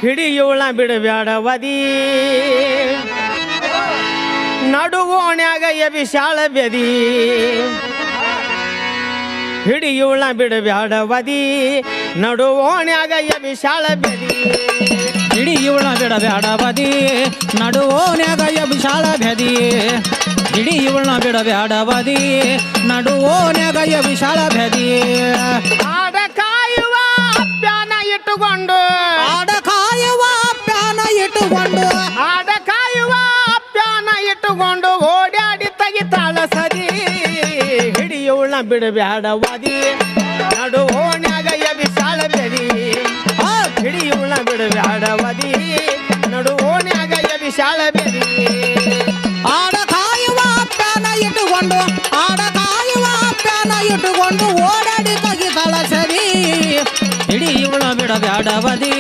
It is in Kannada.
ಹಿಡಿಯುಳ ಬಿಡಬ್ಯಾಡವದಿ ನಡುಗೋಣ್ಯಾಗ ಎಬಿಶಾಳ ಬೆದಿ ಹಿಡಿಯುಳ ಬಿಡಬ್ಯಾಡವದಿ ನಡುಗೋಣ್ಯಾಗ ಎಬಿಶಾಳ ಬೆದಿ ಹಿಡಿಯುಳ ಬಿಡಬ್ಯಾಡವದಿ ನಡುವೋನ್ಯಾಗ ಎಬಿಶಾಳ ಬೆದಿ ಹಿಡಿಯುಳ ಬಿಡಬ್ಯಾಡವದಿ ನಡುವೋನ್ಯಾಗ ಎಬಿಶಾಳ ಬೆದಿ ಆಡ ಕಾಯುವ ಪ್ಯಾನ ಇಟ್ಟುಕೊಂಡು ಆಡ ಕಾಯುವ ಪ್ಯಾನ ಇಟ್ಟುಕೊಂಡು ಆಡ ಕಾಯುವ ಪ್ಯಾನ ಇಟ್ಟುಕೊಂಡು ಓಡಾಡಿ ತೆಗಿತಾಳ ಸದಿ ಹಿಡಿಯುಳ ಬಿಡಬ್ಯಾಡವದಿ ನಡುಗೋಣ್ಯಾಗ ಎಬಿಶಾಳ ಬೆದಿ ಹಿಡಿಯುಳ ಬಿಡಬ್ಯಾಡವದಿ ನಡುಗೋಣ್ಯಾಗ ಎಬಿಶಾಳ ಬೆದಿ ಆಡ ಕಾಯುವ ಪ್ಯಾನ ಇಟ್ಟುಕೊಂಡು ಆಡ ಕಾಯುವ ಪ್ಯಾನ ಇಟ್ಟುಕೊಂಡು ಓಡಾಡಿ ತೆಗಿತಾಳ ಸರಿ ಹಿಡಿಯುಳ ಬಿಡಬ್ಯಾಡವದಿ